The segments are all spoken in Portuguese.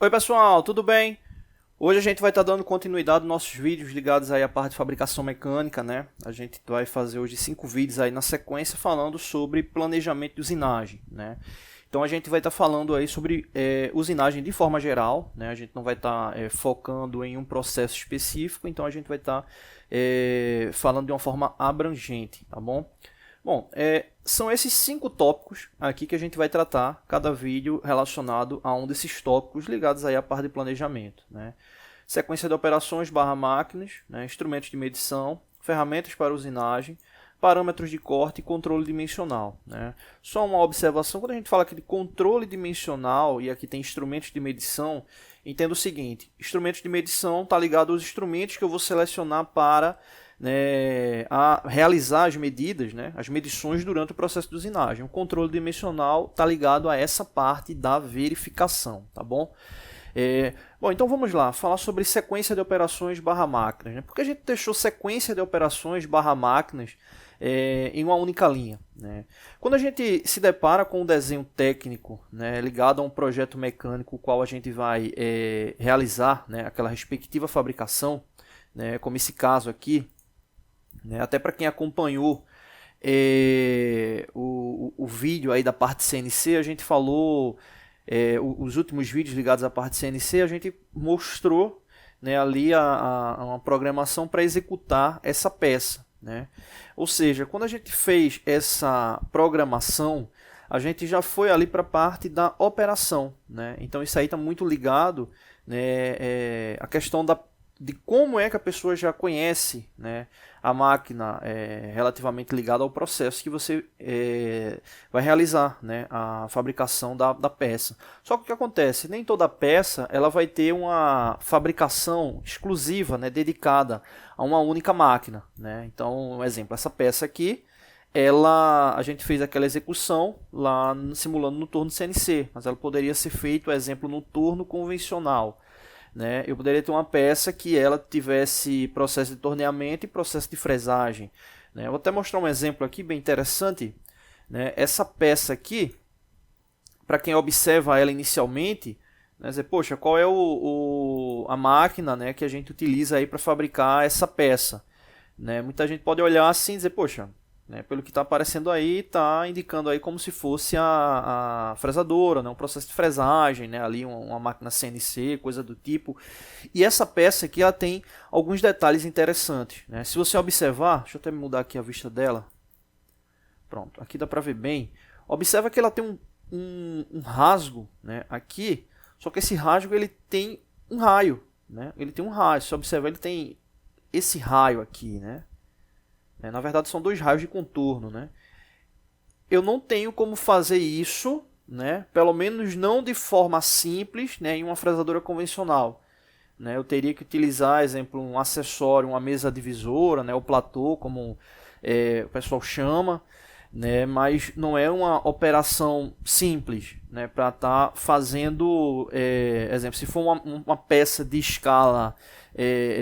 Oi pessoal, tudo bem? Hoje a gente vai estar dando continuidade aos nossos vídeos ligados aí à parte de fabricação mecânica, né? A gente vai fazer hoje 5 vídeos aí na sequência falando sobre planejamento de usinagem, né? Então a gente vai estar falando aí sobre usinagem de forma geral, né? A gente não vai estar focando em um processo específico, então a gente vai estar falando de uma forma abrangente, tá bom? Bom, são esses 5 tópicos aqui que a gente vai tratar, cada vídeo relacionado a um desses tópicos ligados aí à parte de planejamento, né? Sequência de operações barra máquinas, né? Instrumentos de medição, ferramentas para usinagem, parâmetros de corte e controle dimensional, né? Só uma observação, quando a gente fala aqui de controle dimensional e aqui tem instrumentos de medição, entenda o seguinte, instrumentos de medição está ligado aos instrumentos que eu vou selecionar para a realizar as medidas, né, as medições durante o processo de usinagem. O controle dimensional está ligado a essa parte da verificação, tá bom? Bom, então vamos lá, falar sobre sequência de operações barra máquinas. Né? Por que a gente deixou sequência de operações barra máquinas em uma única linha? Né? Quando a gente se depara com um desenho técnico, né, ligado a um projeto mecânico, o qual a gente vai realizar, né, aquela respectiva fabricação, né, como esse caso aqui, né, até para quem acompanhou o vídeo aí da parte CNC, a gente falou, os últimos vídeos ligados à parte CNC, a gente mostrou, né, ali uma programação para executar essa peça. Né? Ou seja, quando a gente fez essa programação, a gente já foi ali para a parte da operação. Né? Então isso aí está muito ligado, né, à questão de como é que a pessoa já conhece, né, a máquina relativamente ligada ao processo que você vai realizar, né, a fabricação da peça. Só que o que acontece? Nem toda peça ela vai ter uma fabricação exclusiva, né, dedicada a uma única máquina. Né? Então, um exemplo, essa peça aqui, a gente fez aquela execução lá simulando no torno CNC, mas ela poderia ser feito, exemplo, no torno convencional. Né? Eu poderia ter uma peça que ela tivesse processo de torneamento e processo de fresagem. Né? Eu vou até mostrar um exemplo aqui bem interessante. Né? Essa peça aqui, para quem observa ela inicialmente, né, dizer, poxa, qual é a máquina, né, que a gente utiliza aí para fabricar essa peça? Né? Muita gente pode olhar assim e dizer, poxa, né, pelo que está aparecendo aí, está indicando aí como se fosse a fresadora, né, um processo de fresagem, né, ali uma máquina CNC, coisa do tipo. E essa peça aqui ela tem alguns detalhes interessantes. Né? Se você observar, deixa eu até mudar aqui a vista dela. Pronto, aqui dá para ver bem. Observa que ela tem um rasgo, né, aqui, só que esse rasgo ele tem um raio. Né? Ele tem um raio, se você observar ele tem esse raio aqui, né? Na verdade são dois raios de contorno. Né? Eu não tenho como fazer isso, né? Pelo menos não de forma simples, né? Em uma fresadora convencional. Né? Eu teria que utilizar, exemplo, um acessório, uma mesa divisora, né? O platô, como o pessoal chama. Né? Mas não é uma operação simples, né? Para estar fazendo, exemplo, se for uma peça de escala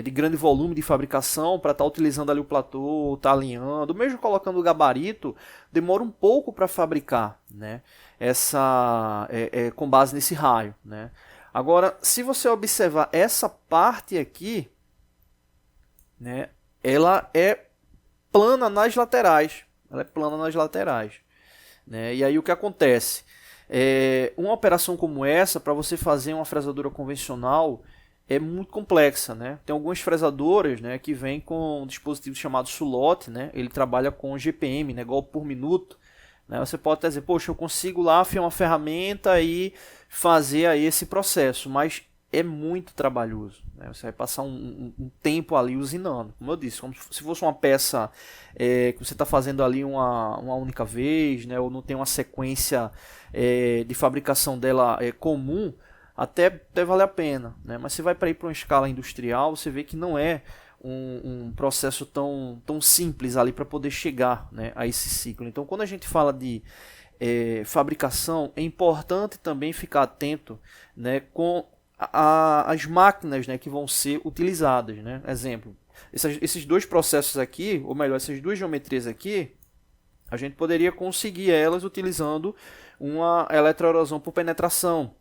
de grande volume de fabricação, para estar utilizando ali o platô, estar alinhando, mesmo colocando o gabarito, demora um pouco para fabricar, né? Com base nesse raio. Né? Agora, se você observar essa parte aqui, né? Ela é plana nas laterais. Ela é plana nas laterais. Né? E aí o que acontece? Uma operação como essa, para você fazer uma fresadora convencional, é muito complexa. Né? Tem algumas fresadoras, né, que vêm com um dispositivo chamado Sulot. Né? Ele trabalha com GPM, né, golpe por minuto. Né? Você pode até dizer, poxa, eu consigo lá afiar uma ferramenta e fazer aí esse processo, mas é muito trabalhoso. Né? Você vai passar um tempo ali usinando. Como eu disse, como se fosse uma peça que você está fazendo ali uma única vez, né? Ou não tem uma sequência de fabricação dela comum, até vale a pena. Né? Mas você vai para ir para uma escala industrial, você vê que não é um processo tão simples ali para poder chegar, né, a esse ciclo. Então, quando a gente fala de fabricação, é importante também ficar atento, né, com as máquinas, né, que vão ser utilizadas. Né? Exemplo, esses dois processos aqui, ou melhor, essas duas geometrias aqui, a gente poderia conseguir elas utilizando uma eletroerosão por penetração.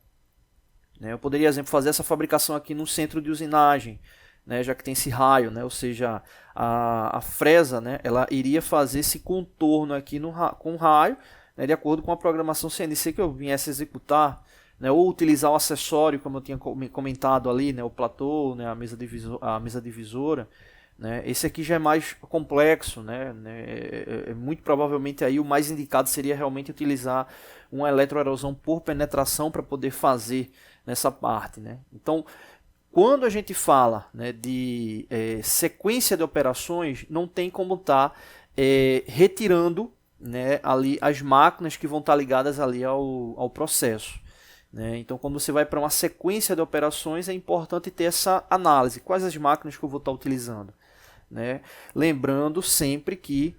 né? Eu poderia, por exemplo, fazer essa fabricação aqui no centro de usinagem, né? Já que tem esse raio, né? Ou seja, a fresa, né? Ela iria fazer esse contorno aqui com o raio, né? De acordo com a programação CNC que eu viesse executar, né? Ou utilizar o acessório, como eu tinha comentado ali, né? O platô, né? A mesa divisora. Né? Esse aqui já é mais complexo, né? Muito provavelmente aí o mais indicado seria realmente utilizar uma eletroerosão por penetração para poder fazer nessa parte, né? Então, quando a gente fala, né, de sequência de operações, não tem como estar retirando, né, ali as máquinas que vão estar ligadas ali ao processo. Né? Então, quando você vai para uma sequência de operações, é importante ter essa análise. Quais as máquinas que eu vou estar utilizando? Né? Lembrando sempre que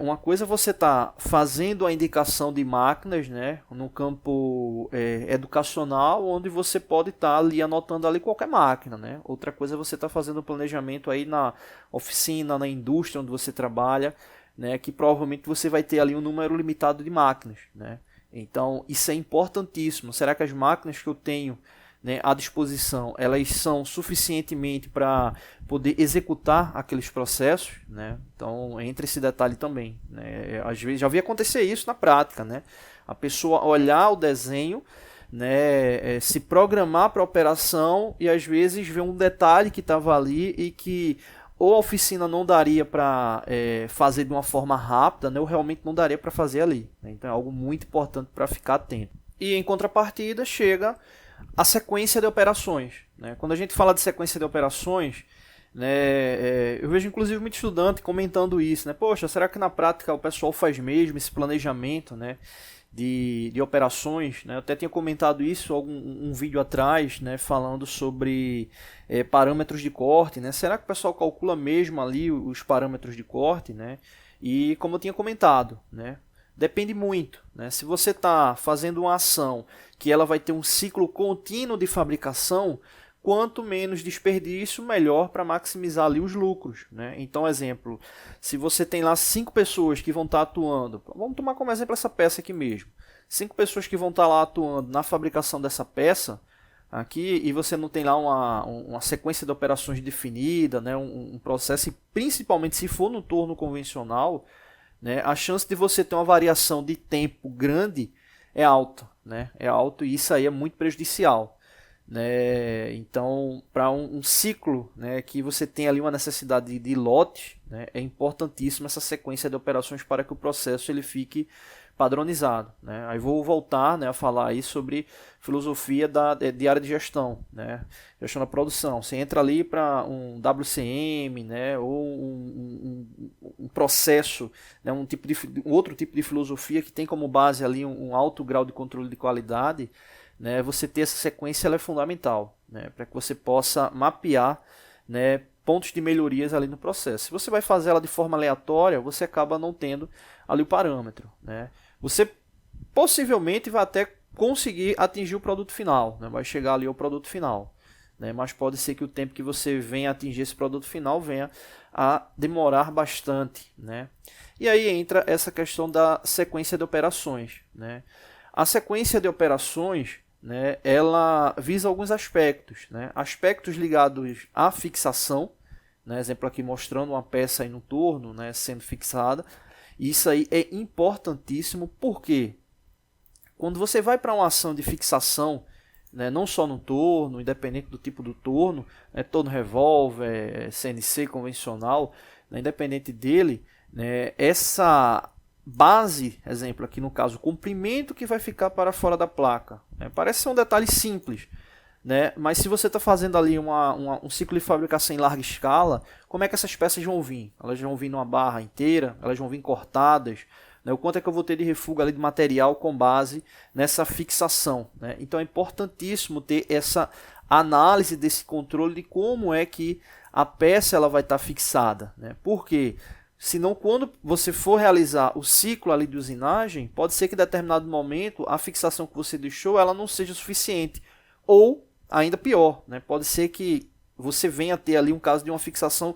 uma coisa é você está fazendo a indicação de máquinas, né, no campo educacional, onde você pode estar ali anotando ali qualquer máquina. Né? Outra coisa é você estar fazendo o planejamento aí na oficina, na indústria onde você trabalha, né, que provavelmente você vai ter ali um número limitado de máquinas. Né? Então isso é importantíssimo. Será que as máquinas que eu tenho, né, à disposição, elas são suficientemente para poder executar aqueles processos? Né? Então entra esse detalhe também. Né? Às vezes já vi acontecer isso na prática, né? A pessoa olhar o desenho, né, se programar para a operação e às vezes ver um detalhe que estava ali e que ou a oficina não daria para fazer de uma forma rápida, né, ou realmente não daria para fazer ali. Né? Então é algo muito importante para ficar atento. E em contrapartida chega a sequência de operações. Né? Quando a gente fala de sequência de operações, né, eu vejo inclusive muito estudante comentando isso. Né? Poxa, será que na prática o pessoal faz mesmo esse planejamento, né, de operações? Né? Eu até tinha comentado isso um vídeo atrás, né, falando sobre parâmetros de corte. Né? Será que o pessoal calcula mesmo ali os parâmetros de corte? Né? E como eu tinha comentado, né, depende muito. Né? Se você está fazendo uma ação que ela vai ter um ciclo contínuo de fabricação, quanto menos desperdício, melhor para maximizar ali os lucros. Né? Então, exemplo, se você tem lá 5 pessoas que vão estar atuando, vamos tomar como exemplo essa peça aqui mesmo, 5 pessoas que vão estar lá atuando na fabricação dessa peça, aqui, e você não tem lá uma sequência de operações definida, né? um processo, e principalmente se for no torno convencional, né, a chance de você ter uma variação de tempo grande é alta. Né? É alto, e isso aí é muito prejudicial. Né? Então, para um ciclo, né, que você tem ali uma necessidade de lote, né, é importantíssima essa sequência de operações para que o processo ele fique padronizado. Né? Aí vou voltar, né, a falar aí sobre filosofia de área de gestão, né? Gestão da produção. Você entra ali para um WCM, né, ou um processo, né, um outro tipo de filosofia que tem como base ali um alto grau de controle de qualidade. Né, você ter essa sequência ela é fundamental, né, para que você possa mapear, né, pontos de melhorias ali no processo. Se você vai fazer ela de forma aleatória, você acaba não tendo ali o parâmetro. Né. Você possivelmente vai até conseguir atingir o produto final, né, vai chegar ali ao produto final. Né, mas pode ser que o tempo que você venha atingir esse produto final venha a demorar bastante. Né. E aí entra essa questão da sequência de operações. Né. A sequência de operações, né, ela visa alguns aspectos. Né? Aspectos ligados à fixação, né? Exemplo aqui mostrando uma peça aí no torno, né, sendo fixada. Isso aí é importantíssimo porque quando você vai para uma ação de fixação, né, não só no torno, independente do tipo do torno, né, torno revólver, CNC convencional, né, independente dele, né, essa base, exemplo aqui no caso, o comprimento que vai ficar para fora da placa. Né? Parece ser um detalhe simples, né? Mas se você está fazendo ali um ciclo de fabricação em larga escala, como é que essas peças vão vir? Elas vão vir numa barra inteira? Elas vão vir cortadas? Né? O quanto é que eu vou ter de refúgio ali de material com base nessa fixação? Né? Então é importantíssimo ter essa análise desse controle de como é que a peça ela vai estar fixada. Né? Por quê? Senão, quando você for realizar o ciclo ali de usinagem, pode ser que em determinado momento a fixação que você deixou ela não seja suficiente. Ou, ainda pior, né? Pode ser que você venha a ter ali um caso de uma fixação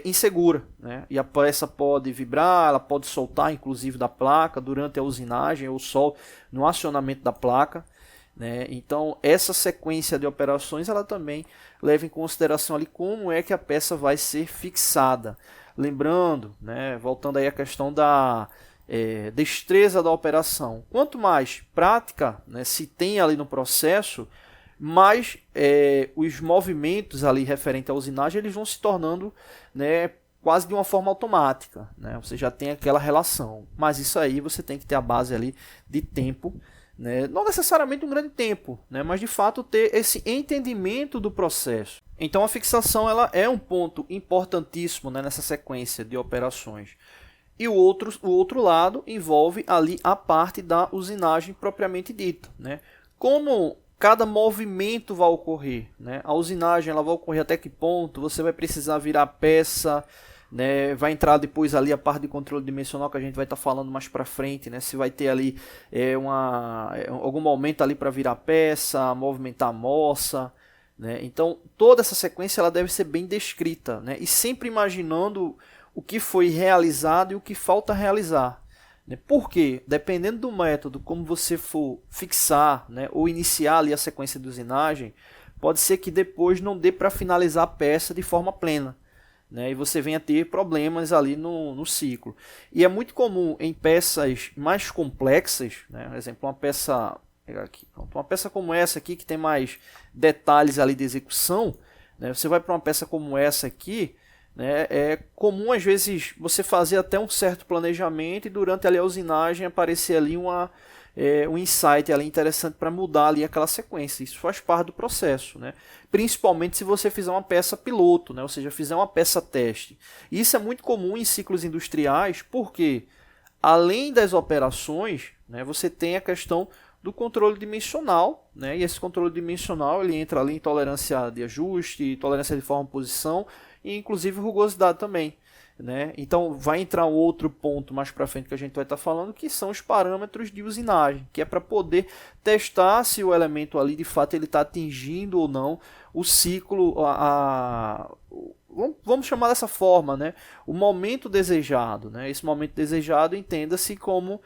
insegura. Né? E a peça pode vibrar, ela pode soltar inclusive da placa durante a usinagem ou no acionamento da placa. né? Então essa sequência de operações ela também leva em consideração ali como é que a peça vai ser fixada. Lembrando, né, voltando aí à questão da destreza da operação. Quanto mais prática, né, se tem ali no processo, mais os movimentos ali referente à usinagem eles vão se tornando, né, quase de uma forma automática, né? Você já tem aquela relação, mas isso aí você tem que ter a base ali de tempo, né? Não necessariamente um grande tempo, né? Mas de fato ter esse entendimento do processo. Então a fixação ela é um ponto importantíssimo, né, nessa sequência de operações. E o outro lado envolve ali a parte da usinagem propriamente dita, né? Como cada movimento vai ocorrer, né? A usinagem ela vai ocorrer até que ponto, você vai precisar virar peça, né? Vai entrar depois ali a parte de controle dimensional que a gente vai estar falando mais para frente, né? Se vai ter ali algum momento ali para virar peça, movimentar a moça, né? Então toda essa sequência ela deve ser bem descrita, né? E sempre imaginando o que foi realizado e o que falta realizar. Porque, dependendo do método, como você for fixar, né, ou iniciar ali a sequência de usinagem, pode ser que depois não dê para finalizar a peça de forma plena, né, e você venha a ter problemas ali no ciclo. E é muito comum em peças mais complexas, né, por exemplo, uma peça como essa aqui, que tem mais detalhes ali de execução, né, você vai para uma peça como essa aqui, né, é comum às vezes você fazer até um certo planejamento e durante ali a usinagem aparecer ali um insight ali interessante para mudar ali aquela sequência. Isso faz parte do processo, né? Principalmente se você fizer uma peça piloto, né? Ou seja, fizer uma peça teste. Isso é muito comum em ciclos industriais porque além das operações, né, você tem a questão do controle dimensional, né? E esse controle dimensional ele entra ali em tolerância de ajuste, tolerância de forma-posição e inclusive rugosidade também, né? Então vai entrar um outro ponto mais para frente que a gente vai estar falando, que são os parâmetros de usinagem, que é para poder testar se o elemento ali de fato ele está atingindo ou não o ciclo, vamos chamar dessa forma, né? O momento desejado, né? Esse momento desejado entenda-se como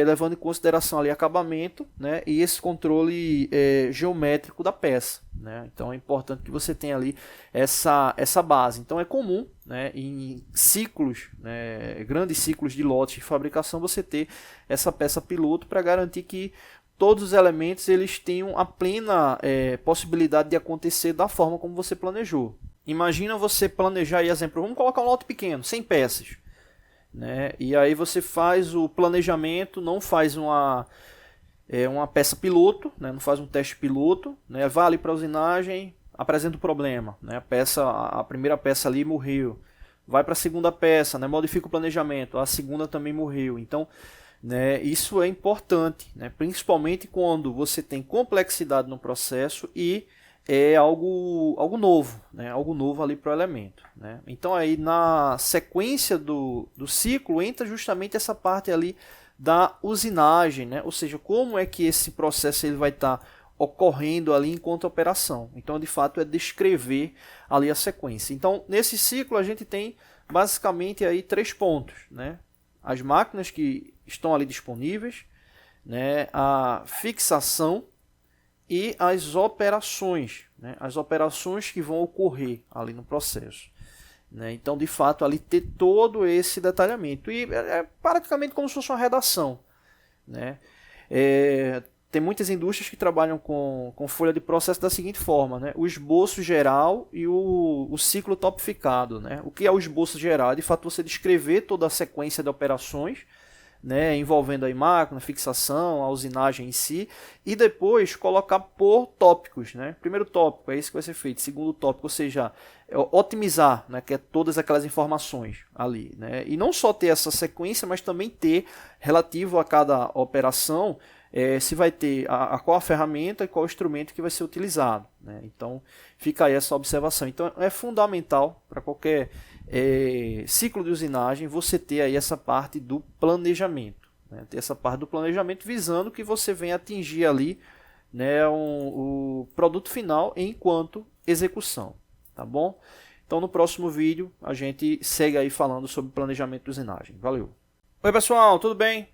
levando em consideração ali acabamento, né, e esse controle geométrico da peça, né? Então é importante que você tenha ali essa base. Então é comum, né, em ciclos, né, grandes ciclos de lotes de fabricação, você ter essa peça piloto para garantir que todos os elementos eles tenham a plena possibilidade de acontecer da forma como você planejou. Imagina você planejar, aí, exemplo, vamos colocar um lote pequeno, 100 peças. Né? E aí você faz o planejamento, não faz uma peça piloto, né? Não faz um teste piloto, né? Vai ali para a usinagem, apresenta o problema, né? A primeira peça ali morreu, vai para a segunda peça, né? Modifica o planejamento, a segunda também morreu. Então, né, isso é importante, né? Principalmente quando você tem complexidade no processo e é algo novo, né? Algo novo ali para o elemento, né? Então aí na sequência do ciclo entra justamente essa parte ali da usinagem, né? Ou seja, como é que esse processo ele vai estar ocorrendo ali enquanto operação. Então de fato é descrever ali a sequência. Então nesse ciclo a gente tem basicamente aí 3 pontos, né? As máquinas que estão ali disponíveis, né? A fixação e as operações, né? As operações que vão ocorrer ali no processo, né? Então, de fato, ali ter todo esse detalhamento. E é praticamente como se fosse uma redação, né? Tem muitas indústrias que trabalham com folha de processo da seguinte forma, né? O esboço geral e o ciclo topificado, né? O que é o esboço geral? De fato, você descrever toda a sequência de operações, né, envolvendo a máquina, a fixação, a usinagem em si, e depois colocar por tópicos, né? Primeiro tópico, é isso que vai ser feito. Segundo tópico, ou seja, otimizar, né, que é todas aquelas informações ali, né? E não só ter essa sequência, mas também ter, relativo a cada operação, se vai ter qual a ferramenta e qual o instrumento que vai ser utilizado, né? Então, fica aí essa observação. Então, é fundamental para qualquer ciclo de usinagem você ter aí essa parte do planejamento, né? Ter essa parte do planejamento visando que você venha atingir ali, né, o produto final enquanto execução, tá bom? Então no próximo vídeo a gente segue aí falando sobre planejamento de usinagem. Valeu! Oi pessoal, tudo bem?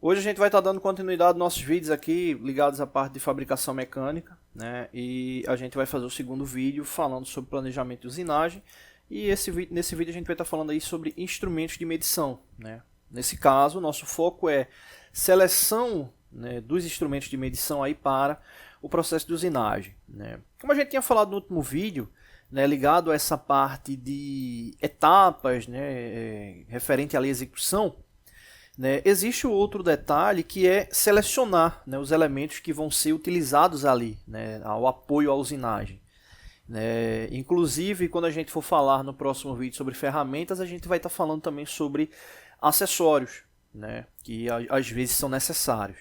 Hoje a gente vai estar dando continuidade aos nossos vídeos aqui ligados à parte de fabricação mecânica, né? E a gente vai fazer o segundo vídeo falando sobre planejamento de usinagem. E nesse vídeo a gente vai estar falando aí sobre instrumentos de medição, né? Nesse caso, o nosso foco é seleção, né, dos instrumentos de medição aí para o processo de usinagem, né? Como a gente tinha falado no último vídeo, né, ligado a essa parte de etapas, né, referente à execução, né, existe outro detalhe que é selecionar, né, os elementos que vão ser utilizados ali, né, ao apoio à usinagem. Né? Inclusive, quando a gente for falar no próximo vídeo sobre ferramentas, a gente vai estar falando também sobre acessórios, né, que às vezes são necessários.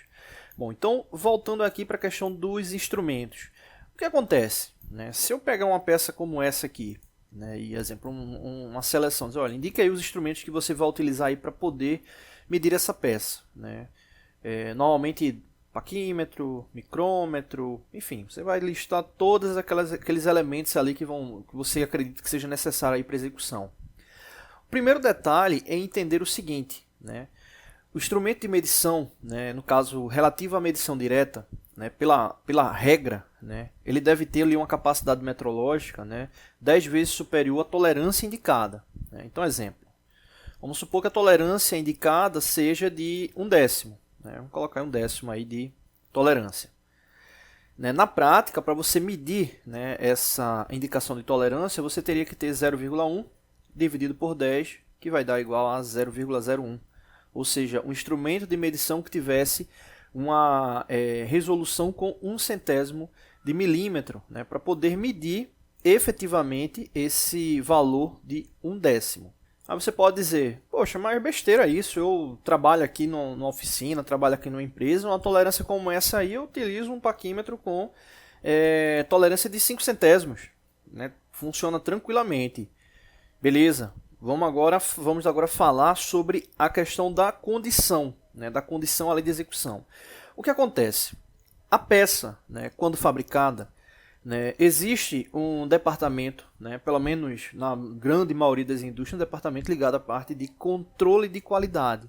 Bom, então, voltando aqui para a questão dos instrumentos. O que acontece? Né? Se eu pegar uma peça como essa aqui, né, e, exemplo, uma seleção, diz, olha, indica aí os instrumentos que você vai utilizar aí para poder medir essa peça, né? Normalmente paquímetro, micrômetro, enfim, você vai listar todos aqueles elementos ali que você acredita que seja necessário aí para execução. O primeiro detalhe é entender o seguinte, né? O instrumento de medição, né, no caso relativo à medição direta, né, pela regra, né, ele deve ter ali uma capacidade metrológica, né, 10 vezes superior à tolerância indicada, né? Então, exemplo. Vamos supor que a tolerância indicada seja de 1/10. Né? Vamos colocar 1/10 aí de tolerância. Né? Na prática, para você medir, né, essa indicação de tolerância, você teria que ter 0,1 dividido por 10, que vai dar igual a 0,01. Ou seja, um instrumento de medição que tivesse uma resolução com 1/100 de milímetro, né, para poder medir efetivamente esse valor de 1/10. Aí você pode dizer, poxa, mas é besteira isso, eu trabalho aqui numa oficina, trabalho aqui numa empresa, uma tolerância como essa aí, eu utilizo um paquímetro com tolerância de 0,05, né? Funciona tranquilamente. Beleza, vamos agora falar sobre a questão da condição, né? Da condição ali de execução. O que acontece? A peça, né, quando fabricada, né, existe um departamento, né, pelo menos na grande maioria das indústrias, um departamento ligado à parte de controle de qualidade.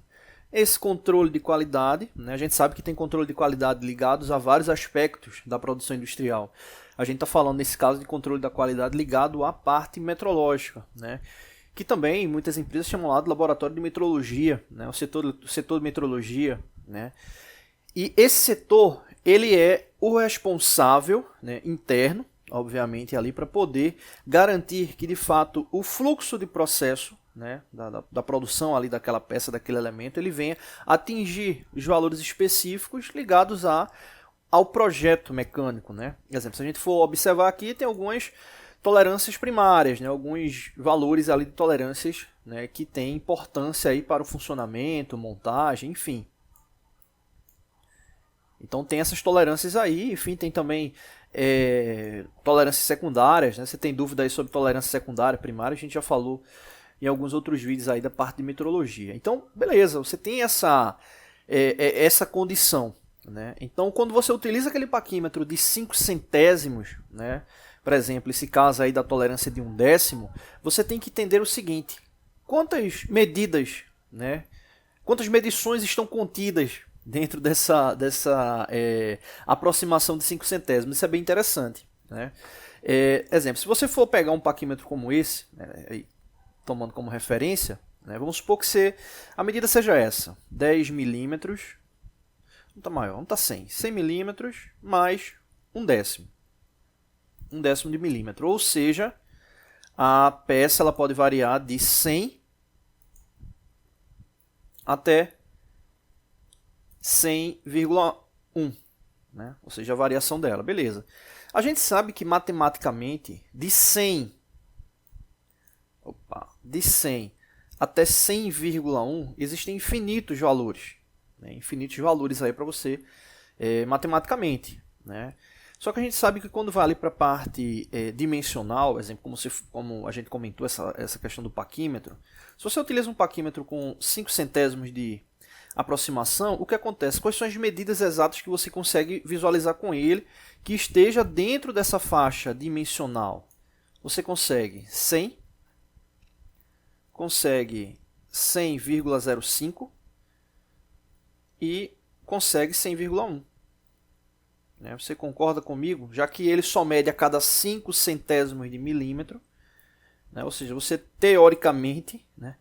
Esse controle de qualidade, né, a gente sabe que tem controle de qualidade ligados a vários aspectos da produção industrial. A gente está falando nesse caso de controle da qualidade ligado à parte metrológica, né, que também muitas empresas chamam lá de laboratório de metrologia, né, o setor de metrologia, né. E esse setor, ele é o responsável, né, interno, obviamente, ali para poder garantir que, de fato, o fluxo de processo, né, da produção ali daquela peça, daquele elemento, ele venha atingir os valores específicos ligados ao projeto mecânico. Né? Por exemplo, se a gente for observar aqui, tem algumas tolerâncias primárias, né, alguns valores ali de tolerâncias, né, que têm importância aí para o funcionamento, montagem, enfim. Então tem essas tolerâncias aí, enfim, tem também tolerâncias secundárias, né? Você tem dúvida aí sobre tolerância secundária, primária, a gente já falou em alguns outros vídeos aí da parte de metrologia. Então, beleza, você tem essa condição, né? Então, quando você utiliza aquele paquímetro de 0,05, né? Por exemplo, esse caso aí da tolerância de 1/10, você tem que entender o seguinte, quantas medidas, né? Quantas medições estão contidas dentro dessa aproximação de 0,05. Isso é bem interessante. Né? Exemplo, se você for pegar um paquímetro como esse, né, tomando como referência, né, vamos supor que a medida seja essa, 10 milímetros, não está maior, não está 100, 100 milímetros mais 1/10. 1/10 de milímetro, ou seja, a peça ela pode variar de 100 até 100,1, né? Ou seja, a variação dela, beleza. A gente sabe que matematicamente de 100 até 100,1 existem infinitos valores, né? Infinitos valores aí para você matematicamente, né? Só que a gente sabe que quando vai ali para a parte dimensional, exemplo, como a gente comentou essa questão do paquímetro, se você utiliza um paquímetro com 0,05 de aproximação, o que acontece? Quais são as medidas exatas que você consegue visualizar com ele que esteja dentro dessa faixa dimensional? Você consegue 100, consegue 100,05 e consegue 100,1. Né? Você concorda comigo? Já que ele só mede a cada 5 centésimos de milímetro, né? Ou seja, você teoricamente, né,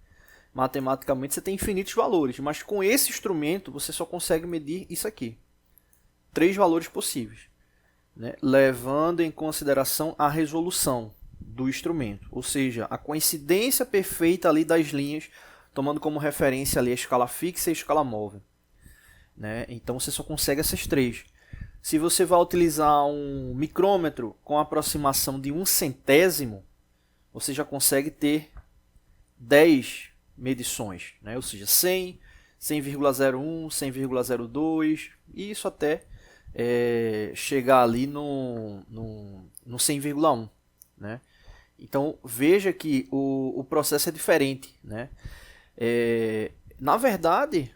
matematicamente, você tem infinitos valores, mas com esse instrumento você só consegue medir isso aqui. 3 valores possíveis, né, levando em consideração a resolução do instrumento, ou seja, a coincidência perfeita ali das linhas, tomando como referência ali a escala fixa e a escala móvel. Né? Então você só consegue essas 3. Se você vai utilizar um micrômetro com aproximação de 1 centésimo, você já consegue ter 10 medições, né? Ou seja, 100, 100,01, 100,02, e isso até chegar ali no 100,1. Né? Então veja que o processo é diferente. Né? Na verdade,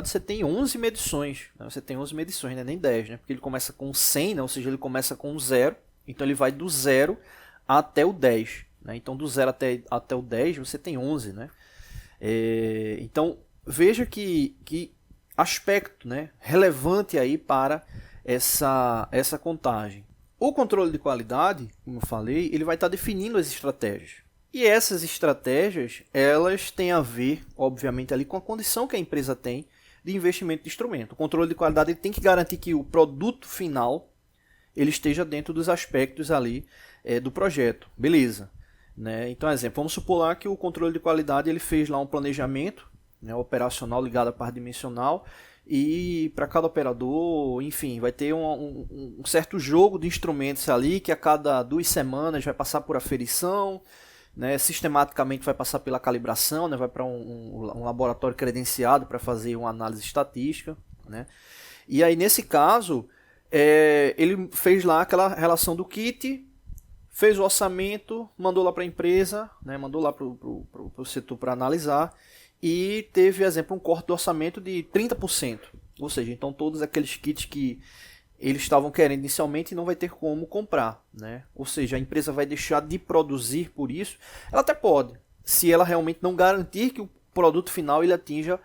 você tem 11 medições. Né? Você tem 11 medições, né? Nem 10, né? Porque ele começa com 100, né? Ou seja, ele começa com 0, então ele vai do 0 até o 10. Né? Então do 0 até o 10 você tem 11. Né? Então veja que aspecto, né, relevante aí para essa contagem. O controle de qualidade, como eu falei, ele vai estar definindo as estratégias. E essas estratégias, elas têm a ver, obviamente, ali com a condição que a empresa tem de investimento de instrumento. O controle de qualidade ele tem que garantir que o produto final ele esteja dentro dos aspectos ali do projeto. Beleza. Né? Então, exemplo, vamos supor lá que o controle de qualidade ele fez lá um planejamento, né, operacional ligado à parte dimensional, e para cada operador, enfim, vai ter um certo jogo de instrumentos ali que a cada 2 semanas vai passar por aferição, né, sistematicamente vai passar pela calibração, né, vai para um laboratório credenciado para fazer uma análise estatística. Né? E aí, nesse caso, ele fez lá aquela relação do kit, fez o orçamento, mandou lá para a empresa, né, mandou lá para o setor para analisar, e teve, exemplo, um corte do orçamento de 30%. Ou seja, então todos aqueles kits que eles estavam querendo inicialmente não vai ter como comprar. Né? Ou seja, a empresa vai deixar de produzir por isso. Ela até pode, se ela realmente não garantir que o produto final ele atinja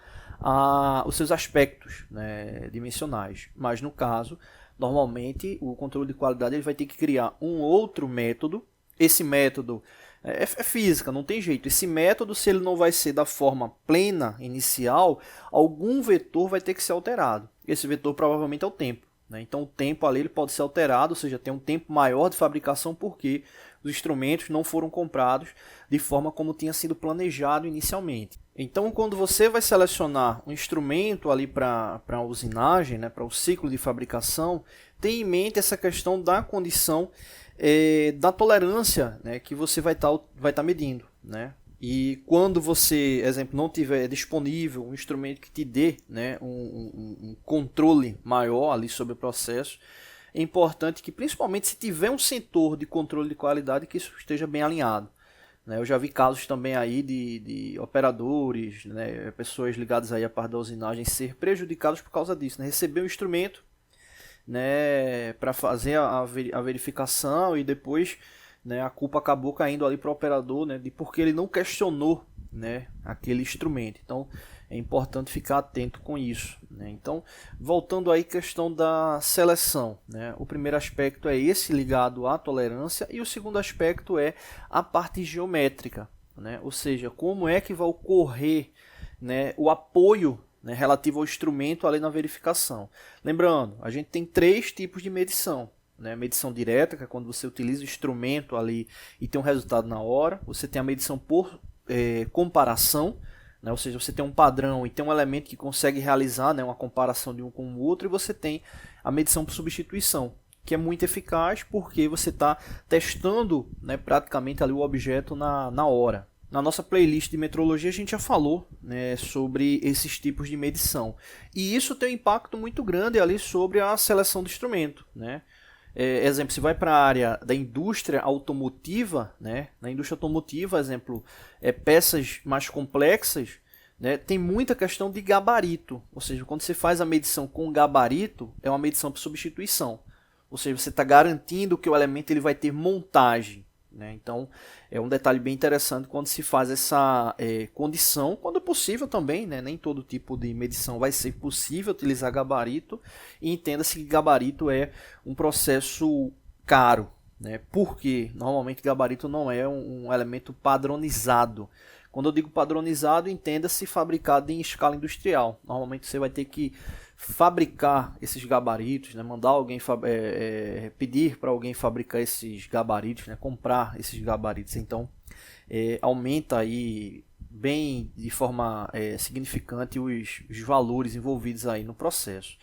os seus aspectos, né, dimensionais. Mas no caso, normalmente o controle de qualidade ele vai ter que criar um outro método. Esse método é física, não tem jeito. Esse método, se ele não vai ser da forma plena inicial, algum vetor vai ter que ser alterado. Esse vetor provavelmente é o tempo. Né? Então o tempo ali ele pode ser alterado, ou seja, tem um tempo maior de fabricação porque os instrumentos não foram comprados de forma como tinha sido planejado inicialmente. Então quando você vai selecionar um instrumento ali para a usinagem, né, para o ciclo de fabricação, tenha em mente essa questão da condição da tolerância, né, que você vai estar medindo. Né? E quando você, exemplo, não tiver disponível um instrumento que te dê, né, um controle maior ali sobre o processo, é importante que, principalmente se tiver um setor de controle de qualidade, que isso esteja bem alinhado. Né? Eu já vi casos também aí de operadores, né, pessoas ligadas aí à parte da usinagem ser prejudicados por causa disso. Né? Receber um instrumento, né, para fazer a verificação e depois, né, a culpa acabou caindo ali para o operador, né, de porque ele não questionou, né, aquele instrumento. Então é importante ficar atento com isso. Né? Então, voltando aí à questão da seleção, né, o primeiro aspecto é esse ligado à tolerância e o segundo aspecto é a parte geométrica, né? Ou seja, como é que vai ocorrer, né, o apoio, né, relativo ao instrumento ali na verificação. Lembrando, a gente tem 3 tipos de medição. Né? Medição direta, que é quando você utiliza o instrumento ali e tem um resultado na hora. Você tem a medição por comparação, né? Ou seja, você tem um padrão e tem um elemento que consegue realizar, né, uma comparação de um com o outro. E você tem a medição por substituição, que é muito eficaz porque você está testando, né, praticamente ali o objeto na hora. Na nossa playlist de metrologia a gente já falou, né, sobre esses tipos de medição. E isso tem um impacto muito grande ali sobre a seleção do instrumento. Né? Exemplo, se vai para a área da indústria automotiva, né? Na indústria automotiva, exemplo, peças mais complexas, né? Tem muita questão de gabarito. Ou seja, quando você faz a medição com gabarito, é uma medição por substituição. Ou seja, você está garantindo que o elemento ele vai ter montagem. né? Então é um detalhe bem interessante quando se faz essa condição, quando possível também, né? Nem todo tipo de medição vai ser possível utilizar gabarito, e entenda-se que gabarito é um processo caro, né? Porque normalmente gabarito não é um elemento padronizado. Quando eu digo padronizado, entenda-se fabricado em escala industrial. Normalmente você vai ter que fabricar esses gabaritos, né? Mandar alguém pedir para alguém fabricar esses gabaritos, né? Comprar esses gabaritos. Então aumenta aí bem de forma significante os valores envolvidos aí no processo.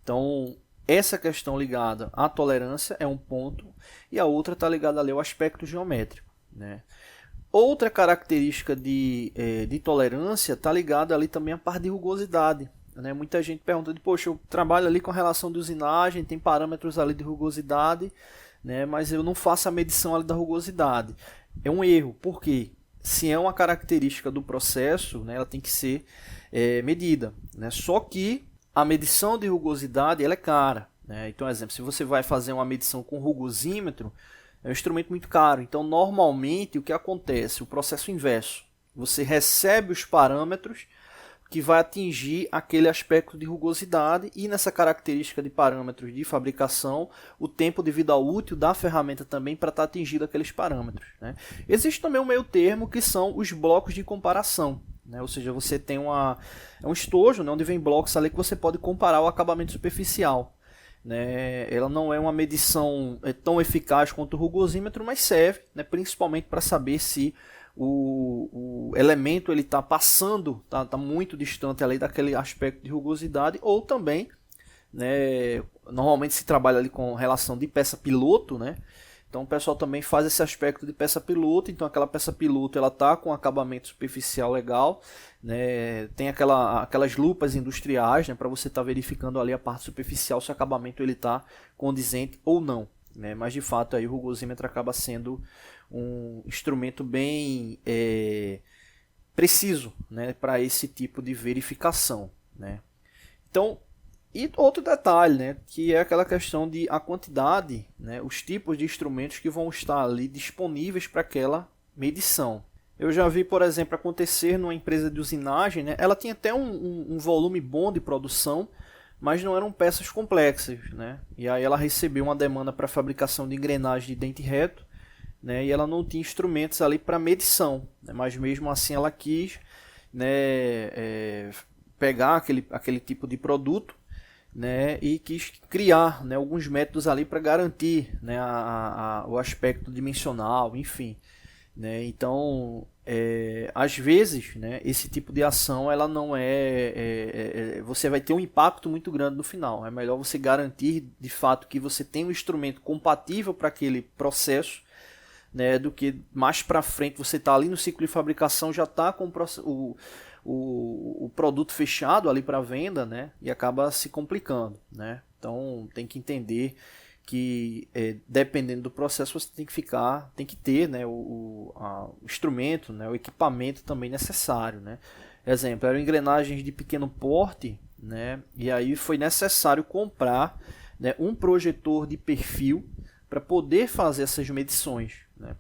Então essa questão ligada à tolerância é um ponto, e a outra está ligada ali ao aspecto geométrico, né? Outra característica de tolerância está ligada ali também à parte de rugosidade, né? Muita gente pergunta, poxa, eu trabalho ali com a relação de usinagem, tem parâmetros ali de rugosidade, né? Mas eu não faço a medição ali da rugosidade. É um erro, porque se é uma característica do processo, né, ela tem que ser medida, né? Só que a medição de rugosidade ela é cara, né? Então, exemplo, se você vai fazer uma medição com rugosímetro, é um instrumento muito caro. Então, normalmente, o que acontece? O processo inverso. Você recebe os parâmetros que vai atingir aquele aspecto de rugosidade, e nessa característica de parâmetros de fabricação, o tempo de vida útil da ferramenta também para estar atingindo aqueles parâmetros, né? Existe também um meio termo, que são os blocos de comparação, né? Ou seja, você tem um estojo, né, onde vem blocos ali que você pode comparar o acabamento superficial, né? Ela não é uma medição tão eficaz quanto o rugosímetro, mas serve, né, principalmente para saber se o elemento ele está passando, tá muito distante ali daquele aspecto de rugosidade, ou também, né, normalmente se trabalha ali com relação de peça piloto, né? Então o pessoal também faz esse aspecto de peça piloto. Então aquela peça piloto ela tá com acabamento superficial legal, né? Tem aquelas lupas industriais, né, para você estar verificando ali a parte superficial se o acabamento ele tá condizente ou não, né? Mas de fato aí o rugosímetro acaba sendo um instrumento bem preciso, né, para esse tipo de verificação, né? Então, e outro detalhe, né, que é aquela questão de a quantidade, né, os tipos de instrumentos que vão estar ali disponíveis para aquela medição. Eu já vi, por exemplo, acontecer numa empresa de usinagem, né, ela tinha até um volume bom de produção, mas não eram peças complexas, né? E aí ela recebeu uma demanda para fabricação de engrenagem de dente reto, né, e ela não tinha instrumentos ali para medição, né, mas mesmo assim ela quis, né, pegar aquele tipo de produto, né, e quis criar, né, alguns métodos ali para garantir, né, o aspecto dimensional, enfim, né? Então às vezes, né, esse tipo de ação ela não você vai ter um impacto muito grande no final. É melhor você garantir de fato que você tem um instrumento compatível para aquele processo, né, do que mais para frente você está ali no ciclo de fabricação, já está com o produto fechado ali para venda, né, e acaba se complicando, né? Então tem que entender que dependendo do processo você tem que ter, né, o instrumento, né, o equipamento também necessário, né? Exemplo, eram engrenagens de pequeno porte, né, e aí foi necessário comprar, né, um projetor de perfil para poder fazer essas medições, né,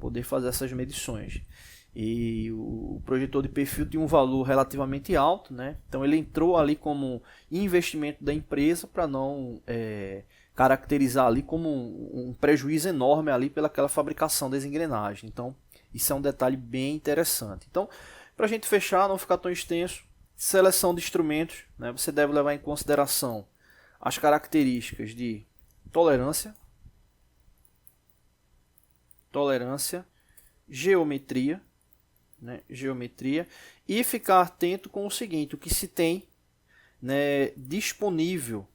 E o projetor de perfil tinha um valor relativamente alto, né? Então ele entrou ali como investimento da empresa para não caracterizar ali como um prejuízo enorme ali pelaquela fabricação das engrenagens. Então isso é um detalhe bem interessante. Então, para a gente fechar, não ficar tão extenso, seleção de instrumentos, né? Você deve levar em consideração as características de tolerância, geometria, né, e ficar atento com o seguinte, o que se tem, né, disponível,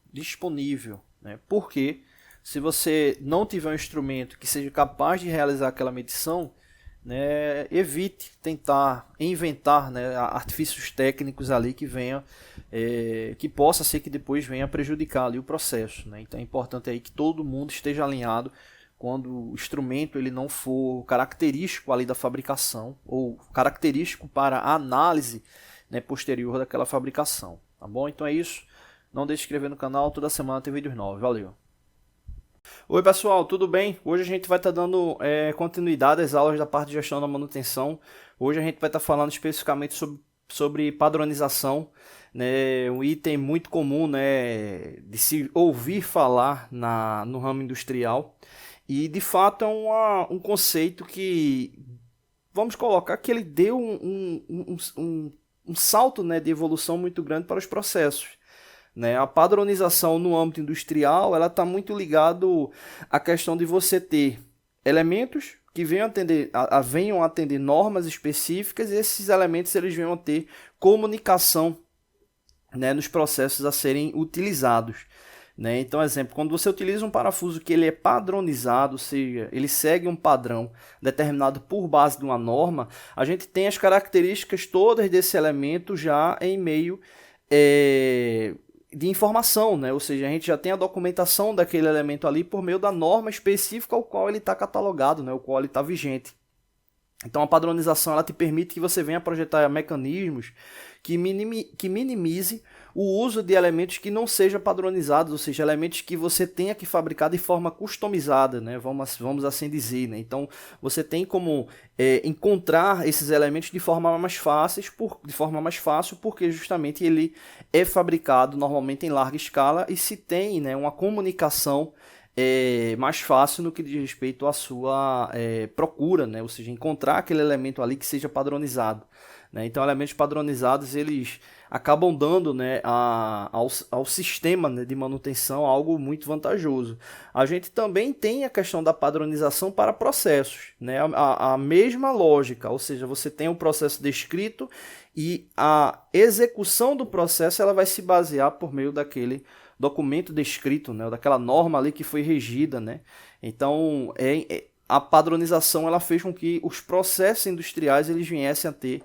né, porque se você não tiver um instrumento que seja capaz de realizar aquela medição, né, evite tentar inventar, né, artifícios técnicos ali que venha, que possa ser que depois venha prejudicar ali o processo, né? Então é importante aí que todo mundo esteja alinhado quando o instrumento ele não for característico ali da fabricação ou característico para a análise, né, posterior daquela fabricação, tá bom? Então é isso, não deixe de se inscrever no canal, toda semana tem vídeos novos, valeu! Oi pessoal, tudo bem? Hoje a gente vai estar dando continuidade às aulas da parte de gestão da manutenção. Hoje a gente vai estar falando especificamente sobre padronização, né? Um item muito comum, né, de se ouvir falar no ramo industrial. E de fato é um conceito que, vamos colocar que ele deu um salto, né, de evolução muito grande para os processos. Né? A padronização no âmbito industrial ela está muito ligado à questão de você ter elementos que venham atender normas específicas e esses elementos eles venham a ter comunicação, né, nos processos a serem utilizados. Né? Então, exemplo, quando você utiliza um parafuso que ele é padronizado, ou seja, ele segue um padrão determinado por base de uma norma, a gente tem as características todas desse elemento já em meio de informação, né? Ou seja, a gente já tem a documentação daquele elemento ali por meio da norma específica ao qual ele está catalogado, né? O qual ele está vigente. Então a padronização ela te permite que você venha projetar mecanismos que minimize o uso de elementos que não sejam padronizados, ou seja, elementos que você tenha que fabricar de forma customizada, né? Vamos assim dizer. Né? Então você tem como encontrar esses elementos de forma mais fácil, porque justamente ele é fabricado normalmente em larga escala e se tem, né, uma comunicação mais fácil no que diz respeito à sua procura, né? Ou seja, encontrar aquele elemento ali que seja padronizado. Né? Então, elementos padronizados eles acabam dando, né, ao sistema, né, de manutenção algo muito vantajoso. A gente também tem a questão da padronização para processos, né? A mesma lógica, ou seja, você tem um processo descrito e a execução do processo ela vai se basear por meio daquele documento descrito, né, daquela norma ali que foi regida, né? Então, a padronização ela fez com que os processos industriais eles viessem a ter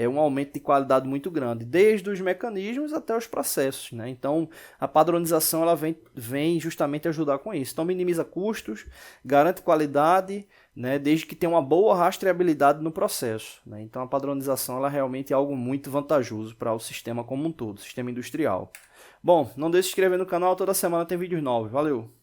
um aumento de qualidade muito grande, desde os mecanismos até os processos, né? Então, a padronização ela vem justamente ajudar com isso. Então, minimiza custos, garante qualidade, né, desde que tenha uma boa rastreabilidade no processo. Né? Então, a padronização ela realmente é algo muito vantajoso para o sistema como um todo, o sistema industrial. Bom, não deixe de se inscrever no canal, toda semana tem vídeos novos. Valeu!